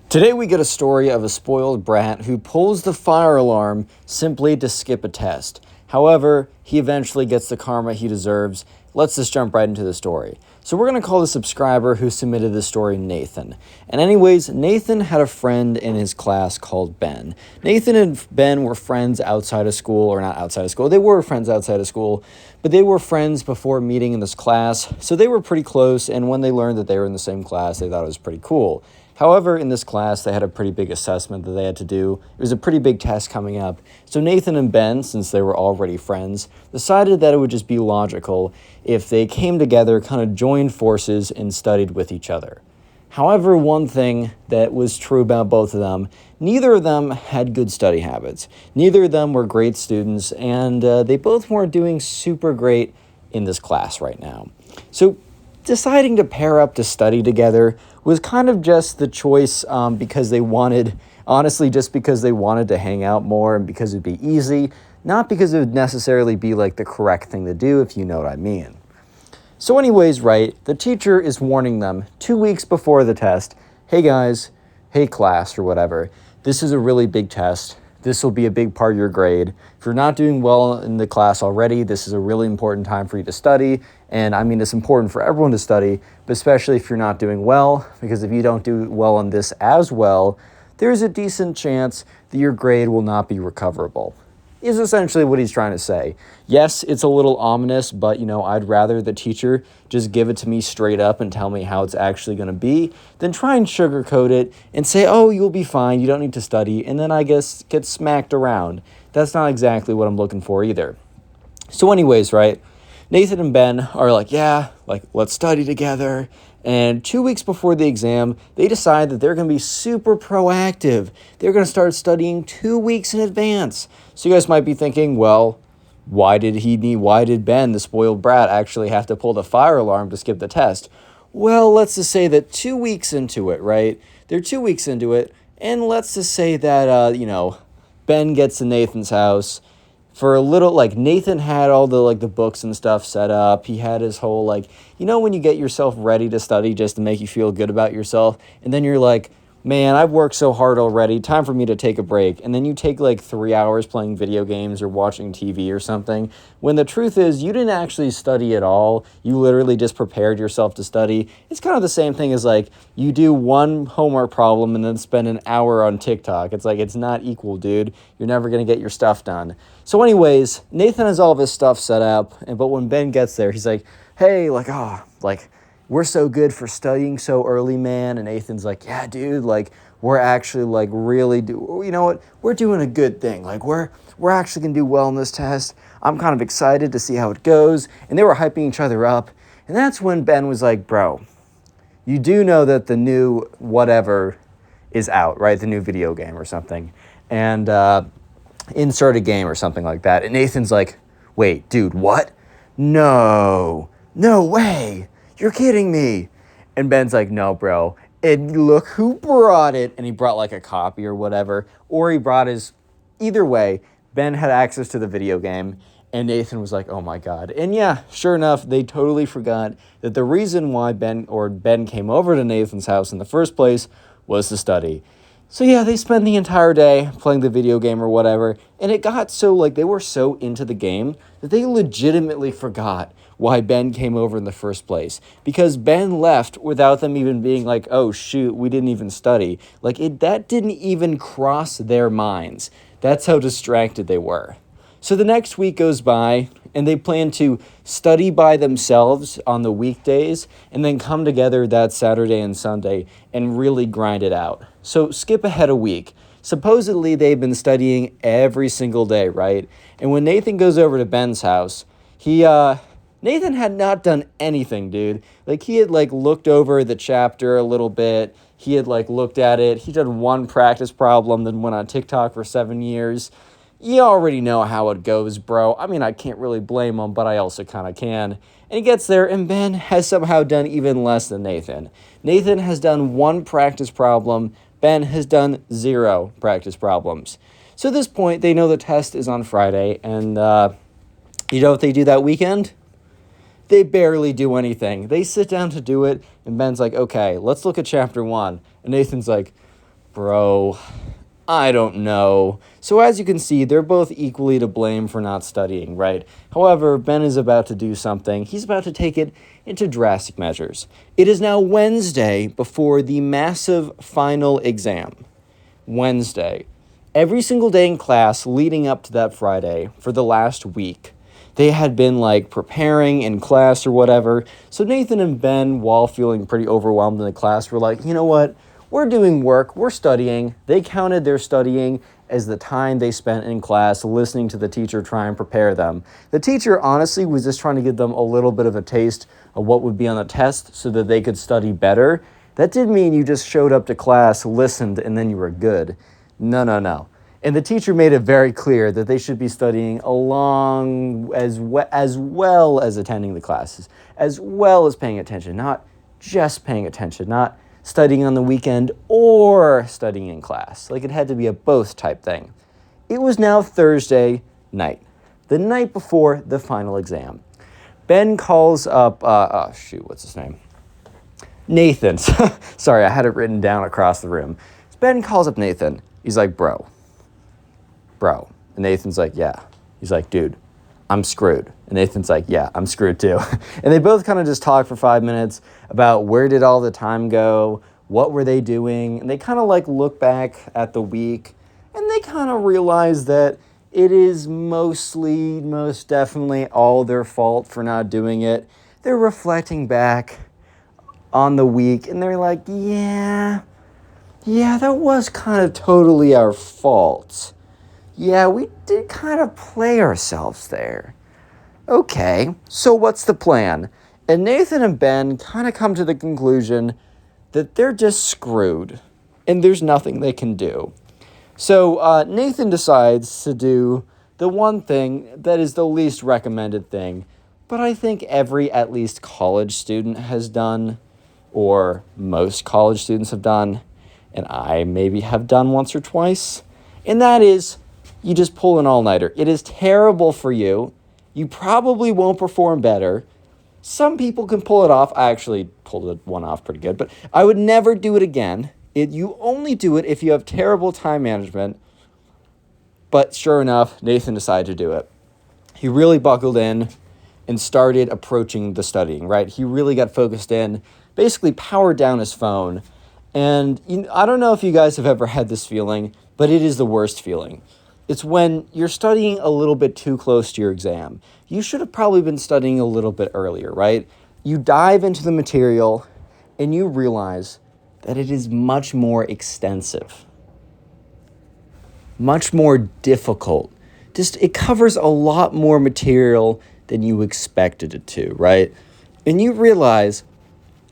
Today we get a story of a spoiled brat who pulls the fire alarm simply to skip a test. However, he eventually gets the karma he deserves. Let's just jump right into the story. So we're going to call the subscriber who submitted the story Nathan. And anyways, Nathan had a friend in his class called Ben. Nathan and Ben were friends outside of school, or not outside of school. They were friends outside of school, but they were friends before meeting in this class. So they were pretty close, and when they learned that they were in the same class, they thought it was pretty cool. However, in this class, they had a pretty big assessment that they had to do. It was a pretty big test coming up. So Nathan and Ben, since they were already friends, decided that it would just be logical if they came together, kind of joined forces, and studied with each other. However, one thing that was true about both of them, neither of them had good study habits. Neither of them were great students, and they both weren't doing super great in this class right now. So deciding to pair up to study together was kind of just the choice because they wanted, honestly, just because they wanted to hang out more and because it'd be easy, not because it would necessarily be like the correct thing to do, if you know what I mean. So anyways, right, the teacher is warning them 2 weeks before the test, hey guys, hey class or whatever, this is a really big test. This will be a big part of your grade. If you're not doing well in the class already, this is a really important time for you to study. And I mean, it's important for everyone to study, but especially if you're not doing well, because if you don't do well on this as well, there's a decent chance that your grade will not be recoverable, is essentially what he's trying to say. Yes, it's a little ominous, but I'd rather the teacher just give it to me straight up and tell me how it's actually going to be than try and sugarcoat it and say, oh, you'll be fine, you don't need to study, and then I guess get smacked around. That's not exactly what I'm looking for either. So anyways, right, Nathan and Ben are like, yeah, let's study together. And 2 weeks before the exam, they decide that they're going to be super proactive. They're going to start studying 2 weeks in advance. So you guys might be thinking, well, why did Ben, the spoiled brat, actually have to pull the fire alarm to skip the test? Well, let's just say that 2 weeks into it, right? They're 2 weeks into it, and let's just say that, Ben gets to Nathan's house. For a little, Nathan had all the books and stuff set up. He had his whole, when you get yourself ready to study just to make you feel good about yourself, and then you're like, man, I've worked so hard already, time for me to take a break. And then you take 3 hours playing video games or watching TV or something, when the truth is you didn't actually study at all. You literally just prepared yourself to study. It's kind of the same thing as you do one homework problem and then spend an hour on TikTok. It's not equal, dude. You're never going to get your stuff done. So anyways, Nathan has all of his stuff set up, but when Ben gets there, he's like, hey, we're so good for studying so early, man. And Nathan's like, yeah, dude, we're actually really you know what? We're doing a good thing. We're actually going to do well in this test. I'm kind of excited to see how it goes. And they were hyping each other up. And that's when Ben was like, bro, you do know that the new whatever is out, right? The new video game or something. And insert a game or something like that. And Nathan's like, wait, dude, what? No way. You're kidding me. And Ben's like, no, bro. And look who brought it. And he brought a copy or whatever. Or he brought either way, Ben had access to the video game. And Nathan was like, oh my God. And yeah, sure enough, they totally forgot that the reason why Ben came over to Nathan's house in the first place was to study. So yeah, they spent the entire day playing the video game or whatever, and it got so, they were so into the game that they legitimately forgot why Ben came over in the first place. Because Ben left without them even being like, oh shoot, we didn't even study. That didn't even cross their minds. That's how distracted they were. So the next week goes by, and they plan to study by themselves on the weekdays and then come together that Saturday and Sunday and really grind it out. So skip ahead a week. Supposedly, they've been studying every single day, right? And when Nathan goes over to Ben's house, Nathan had not done anything, dude. He had, looked over the chapter a little bit. He had, looked at it. He did one practice problem, then went on TikTok for 7 years. You already know how it goes, bro. I mean, I can't really blame him, but I also kind of can. And he gets there, and Ben has somehow done even less than Nathan. Nathan has done one practice problem. Ben has done 0 practice problems. So at this point, they know the test is on Friday, and you know what they do that weekend? They barely do anything. They sit down to do it, and Ben's like, okay, let's look at chapter 1. And Nathan's like, Bro, I don't know. So as you can see, they're both equally to blame for not studying, right? However, Ben is about to do something. He's about to take it into drastic measures. It is now Wednesday before the massive final exam. Wednesday. Every single day in class leading up to that Friday for the last week, they had been like preparing in class or whatever. So Nathan and Ben, while feeling pretty overwhelmed in the class, were like, you know what? We're doing work, we're studying. They counted their studying as the time they spent in class listening to the teacher try and prepare them. The teacher honestly was just trying to give them a little bit of a taste of what would be on the test so that they could study better. That didn't mean you just showed up to class, listened, and then you were good. No. And the teacher made it very clear that they should be studying along as well as attending the classes, as well as paying attention, not just paying attention, not studying on the weekend or studying in class. Like it had to be a both type thing. It was now Thursday night, the night before the final exam. Ben calls up, what's his name? Nathan. Sorry, I had it written down across the room. Ben calls up Nathan. He's like, bro. And Nathan's like, yeah. He's like, dude, I'm screwed. And Nathan's like, yeah, I'm screwed too. And they both kind of just talk for 5 minutes about where did all the time go? What were they doing? And they kind of like look back at the week and they kind of realize that it is most definitely all their fault for not doing it. They're reflecting back on the week and they're like, yeah, that was kind of totally our fault. Yeah, we did kind of play ourselves there. Okay, so what's the plan? And Nathan and Ben kind of come to the conclusion that they're just screwed and there's nothing they can do. So Nathan decides to do the one thing that is the least recommended thing, but I think every at least college student has done, or most college students have done, and I maybe have done once or twice, and that is you just pull an all-nighter. It is terrible for you. You probably won't perform better. Some people can pull it off. I actually pulled one off pretty good, but I would never do it again. You only do it if you have terrible time management. But sure enough, Nathan decided to do it. He really buckled in and started approaching the studying, right? He really got focused in, basically powered down his phone. And I don't know if you guys have ever had this feeling, but it is the worst feeling. It's when you're studying a little bit too close to your exam. You should have probably been studying a little bit earlier, right? You dive into the material and you realize that it is much more extensive, much more difficult. It covers a lot more material than you expected it to, right? And you realize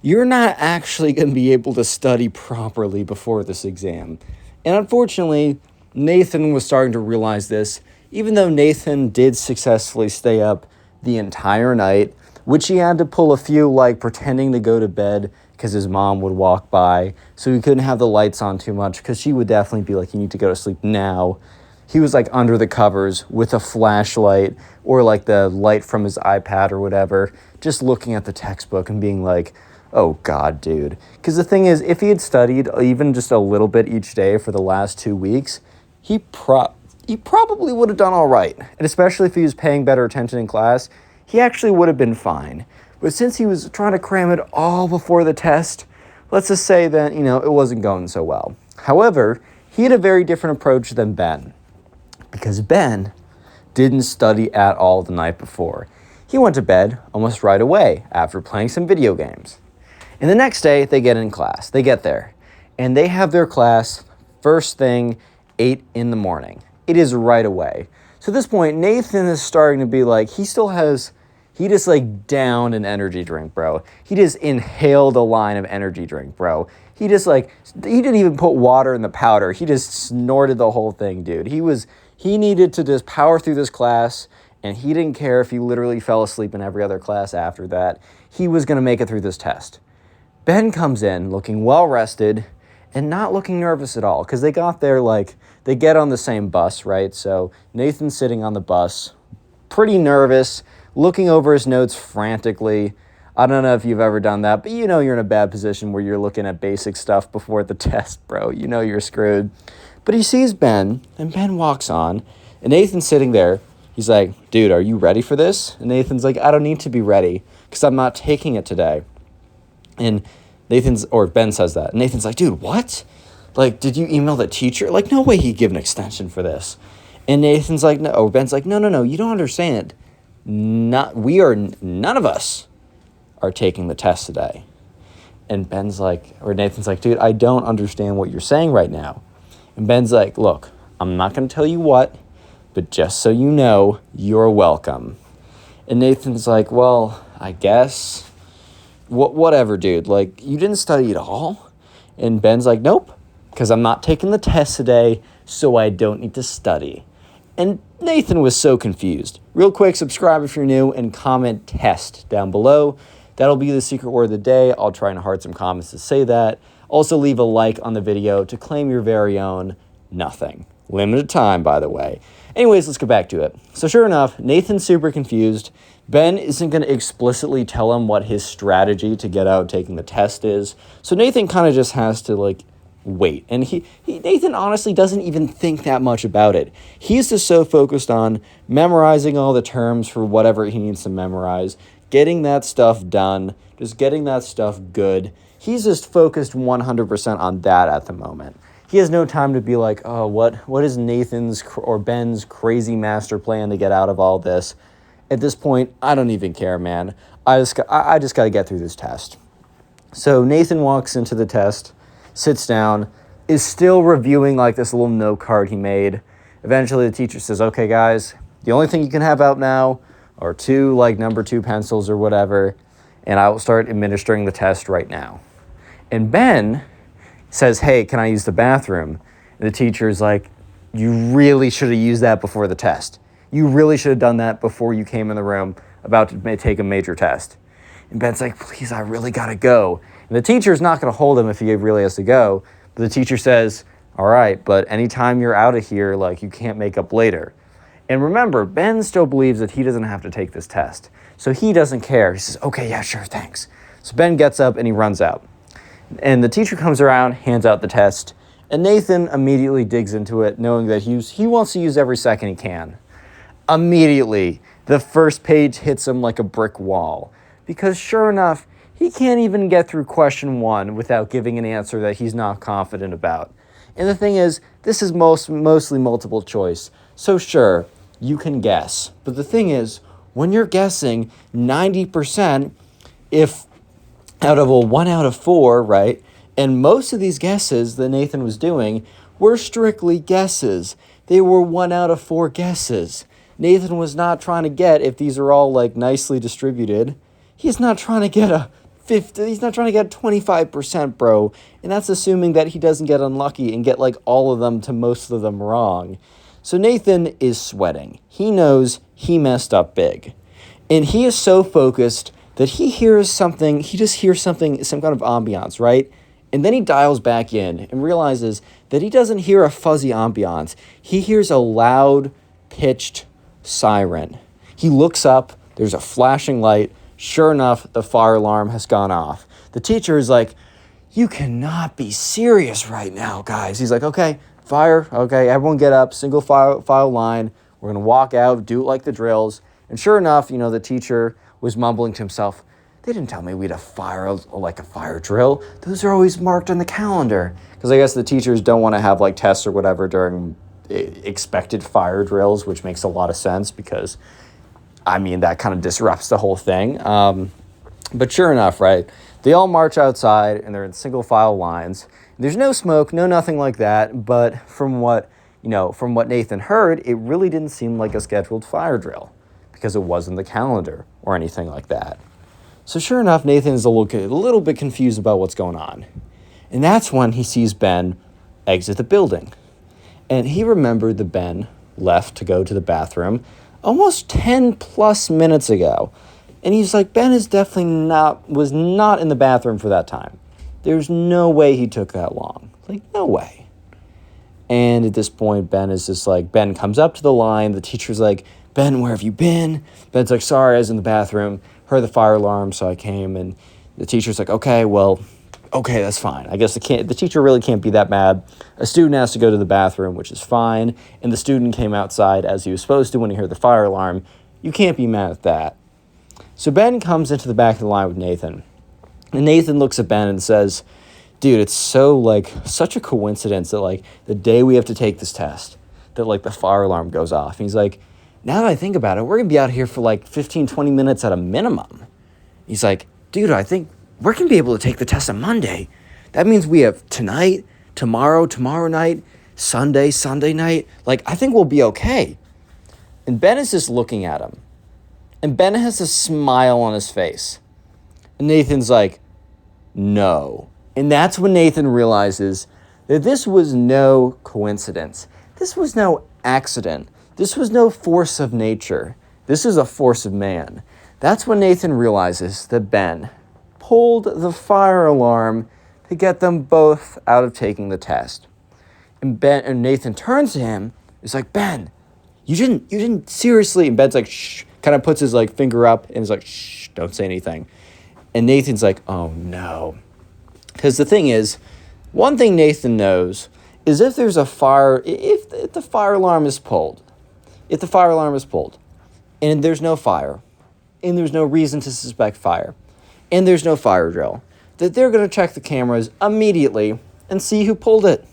you're not actually going to be able to study properly before this exam. And unfortunately, Nathan was starting to realize this, even though Nathan did successfully stay up the entire night, which he had to pull a few, like pretending to go to bed because his mom would walk by, so he couldn't have the lights on too much because she would definitely be like, you need to go to sleep now. He was like under the covers with a flashlight or like the light from his iPad or whatever, just looking at the textbook and being like, oh God, dude. Because the thing is, if he had studied even just a little bit each day for the last 2 weeks, he probably would have done all right. And especially if he was paying better attention in class, he actually would have been fine. But since he was trying to cram it all before the test, let's just say that, it wasn't going so well. However, he had a very different approach than Ben, because Ben didn't study at all the night before. He went to bed almost right away after playing some video games. And the next day, they get in class. They get there, and they have their class first thing, 8 in the morning. It is right away. So at this point, Nathan is starting to be like, he just like downed an energy drink, bro. He just inhaled a line of energy drink, bro. He didn't even put water in the powder. He just snorted the whole thing, dude. He needed to just power through this class, and he didn't care if he literally fell asleep in every other class after that. He was going to make it through this test. Ben comes in looking well-rested and not looking nervous at all, because they got there they get on the same bus, right? So Nathan's sitting on the bus, pretty nervous, looking over his notes frantically. I don't know if you've ever done that, but you know you're in a bad position where you're looking at basic stuff before the test, bro. You know you're screwed. But he sees Ben, and Ben walks on, and Nathan's sitting there. He's like, dude, are you ready for this? And Nathan's like, I don't need to be ready because I'm not taking it today. And Ben says that. And Nathan's like, dude, what? Like, did you email the teacher? Like, no way he'd give an extension for this. And Nathan's like, no. Or Ben's like, no, you don't understand. None of us are taking the test today. And Nathan's like, dude, I don't understand what you're saying right now. And Ben's like, look, I'm not going to tell you what, but just so you know, you're welcome. And Nathan's like, well, I guess. Whatever, dude. Like, you didn't study at all? And Ben's like, nope, because I'm not taking the test today, so I don't need to study. And Nathan was so confused. Real quick, subscribe if you're new and comment test down below. That'll be the secret word of the day. I'll try and heart some comments to say that. Also, leave a like on the video to claim your very own nothing. Limited time, by the way. Anyways, let's get back to it. So sure enough, Nathan's super confused. Ben isn't going to explicitly tell him what his strategy to get out taking the test is. So Nathan kind of just has to, wait. And Nathan honestly doesn't even think that much about it. He's just so focused on memorizing all the terms for whatever he needs to memorize, getting that stuff done, just getting that stuff good. He's just focused 100% on that at the moment. He has no time to be like, oh, what is Nathan's or Ben's crazy master plan to get out of all this? At this point, I don't even care, man. I just got to get through this test. So Nathan walks into the test, sits down, is still reviewing this little note card he made. Eventually the teacher says, okay, guys, the only thing you can have out now are two number 2 pencils or whatever, and I will start administering the test right now. And Ben says, hey, can I use the bathroom? And the teacher's like, you really should have used that before the test. You really should have done that before you came in the room about to take a major test. And Ben's like, please, I really got to go. And the teacher's not going to hold him if he really has to go. But the teacher says, all right, but anytime you're out of here, you can't make up later. And remember, Ben still believes that he doesn't have to take this test. So he doesn't care. He says, okay, yeah, sure, thanks. So Ben gets up and he runs out. And the teacher comes around, hands out the test, and Nathan immediately digs into it, knowing that he wants to use every second he can. Immediately, the first page hits him like a brick wall, because sure enough, he can't even get through question 1 without giving an answer that he's not confident about. And the thing is, this is mostly multiple choice, so sure, you can guess. But the thing is, when you're guessing 90%, if out of a 1 out of 4, right? And most of these guesses that Nathan was doing were strictly guesses. They were 1 out of 4 guesses. Nathan was not trying to get if these are all nicely distributed. He's not trying to get a 50. He's not trying to get 25%, bro. And that's assuming that he doesn't get unlucky and get all of them to most of them wrong. So Nathan is sweating. He knows he messed up big. And he is so focused that he hears something, some kind of ambiance, right? And then he dials back in and realizes that he doesn't hear a fuzzy ambiance. He hears a loud, pitched siren. He looks up, there's a flashing light. Sure enough, the fire alarm has gone off. The teacher is like, you cannot be serious right now, guys. He's like, okay, fire, okay, everyone get up, single file line. We're going to walk out, do it like the drills. And sure enough, the teacher was mumbling to himself, they didn't tell me we'd have fire drill. Those are always marked on the calendar. Because I guess the teachers don't want to have tests or whatever during expected fire drills, which makes a lot of sense because, that kind of disrupts the whole thing. But sure enough, right, they all march outside and they're in single file lines. There's no smoke, no nothing like that. But from what Nathan heard, it really didn't seem like a scheduled fire drill because it wasn't the calendar or anything like that. So sure enough, Nathan is a little bit confused about what's going on. And that's when he sees Ben exit the building. And he remembered that Ben left to go to the bathroom almost 10 plus minutes ago. And he's like, Ben is was not in the bathroom for that time. There's no way he took that long. No way. And at this point, Ben comes up to the line. The teacher's like, Ben, where have you been? Ben's like, sorry, I was in the bathroom. heard the fire alarm, so I came, and the teacher's like, okay, that's fine. I guess the teacher really can't be that mad. A student has to go to the bathroom, which is fine, and the student came outside as he was supposed to when he heard the fire alarm. You can't be mad at that. So Ben comes into the back of the line with Nathan, and Nathan looks at Ben and says, dude, it's such a coincidence that, the day we have to take this test, that, the fire alarm goes off. And he's like, now that I think about it, we're going to be out here for, 15, 20 minutes at a minimum. He's like, dude, I think we're going to be able to take the test on Monday. That means we have tonight, tomorrow night, Sunday night. I think we'll be okay. And Ben is just looking at him. And Ben has a smile on his face. And Nathan's like, no. And that's when Nathan realizes that this was no coincidence. This was no accident. This was no force of nature. This is a force of man. That's when Nathan realizes that Ben pulled the fire alarm to get them both out of taking the test. And Nathan turns to him. He's like, Ben, you didn't seriously. And Ben's like, shh, kind of puts his finger up and is like, shh, don't say anything. And Nathan's like, oh no. Because the thing is, one thing Nathan knows is if there's a fire, if the fire alarm is pulled, and there's no fire, and there's no reason to suspect fire, and there's no fire drill, that they're going to check the cameras immediately and see who pulled it.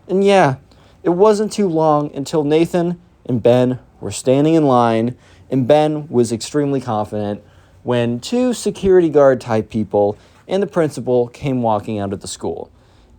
And yeah, it wasn't too long until Nathan and Ben were standing in line, and Ben was extremely confident when two security guard type people and the principal came walking out of the school.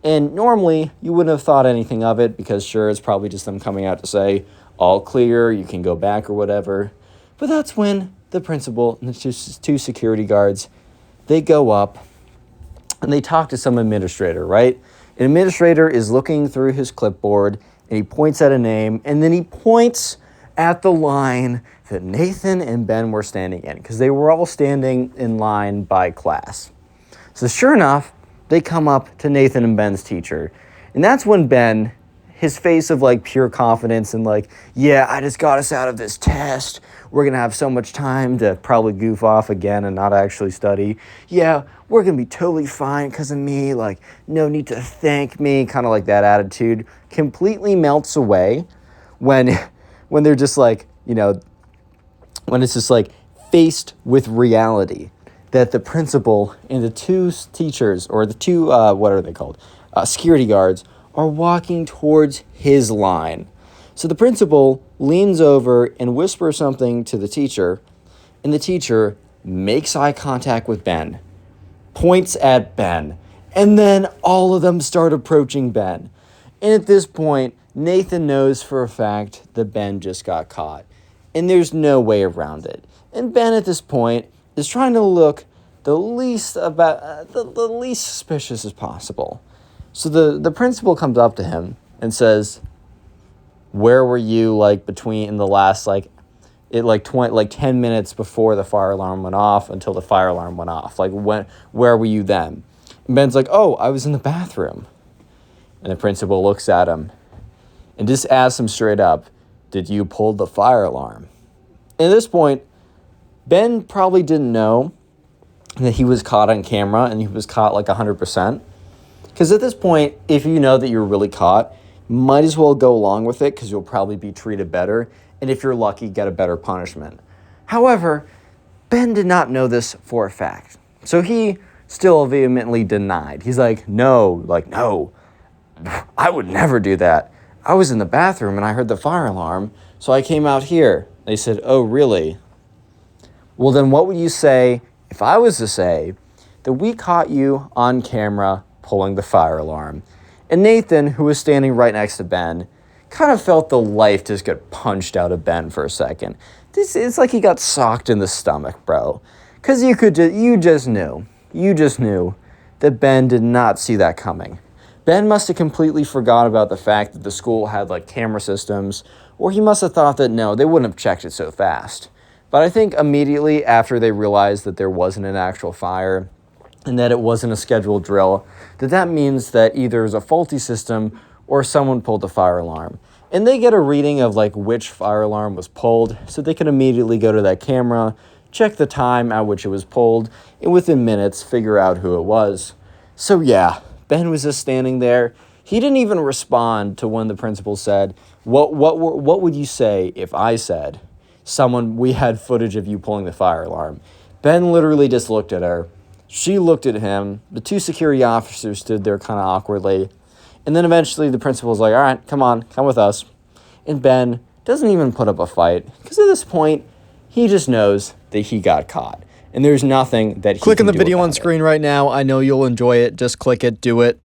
And normally, you wouldn't have thought anything of it because sure, it's probably just them coming out to say, all clear, you can go back or whatever. But that's when the principal and the two security guards, they go up and they talk to some administrator, right? An administrator is looking through his clipboard and he points at a name and then he points at the line that Nathan and Ben were standing in because they were all standing in line by class. So sure enough, they come up to Nathan and Ben's teacher. And that's when Ben, his face of pure confidence and yeah, I just got us out of this test. We're going to have so much time to probably goof off again and not actually study. Yeah, we're going to be totally fine because of me. No need to thank me. Kind of that attitude completely melts away when they're just when it's just faced with reality. That the principal and the two teachers, or the two, what are they called? Security guards, are walking towards his line. So the principal leans over and whispers something to the teacher, and the teacher makes eye contact with Ben, points at Ben, and then all of them start approaching Ben. And at this point, Nathan knows for a fact that Ben just got caught, and there's no way around it. And Ben at this point is trying to look the least suspicious as possible. So the principal comes up to him and says, "Where were you between the last 10 minutes before the fire alarm went off until the fire alarm went off? Where were you then?" And Ben's like, "Oh, I was in the bathroom." And the principal looks at him and just asks him straight up, "Did you pull the fire alarm?" And at this point, Ben probably didn't know that he was caught on camera and he was caught 100%. Because at this point, if you know that you're really caught, might as well go along with it because you'll probably be treated better. And if you're lucky, get a better punishment. However, Ben did not know this for a fact. So he still vehemently denied. He's like, no, I would never do that. I was in the bathroom and I heard the fire alarm, so I came out here. They said, "Oh, really? Well, then what would you say if I was to say that we caught you on camera pulling the fire alarm?" And Nathan, who was standing right next to Ben, kind of felt the life just get punched out of Ben for a second. It's like he got socked in the stomach, bro. Because you just knew that Ben did not see that coming. Ben must have completely forgot about the fact that the school had camera systems, or he must have thought that no, they wouldn't have checked it so fast. But I think immediately after they realized that there wasn't an actual fire and that it wasn't a scheduled drill, that means that either there's a faulty system or someone pulled the fire alarm. And they get a reading of which fire alarm was pulled, so they can immediately go to that camera, check the time at which it was pulled, and within minutes figure out who it was. So yeah, Ben was just standing there. He didn't even respond to when the principal said, what would you say if I said, we had footage of you pulling the fire alarm? Ben literally just looked at her. She looked at him. The two security officers stood there kind of awkwardly. And then eventually the principal was like, all right, come with us. And Ben doesn't even put up a fight, because at this point, he just knows that he got caught. And there's nothing that he Click on can the do video on about it. screen right now. I know you'll enjoy it. Just click it, do it.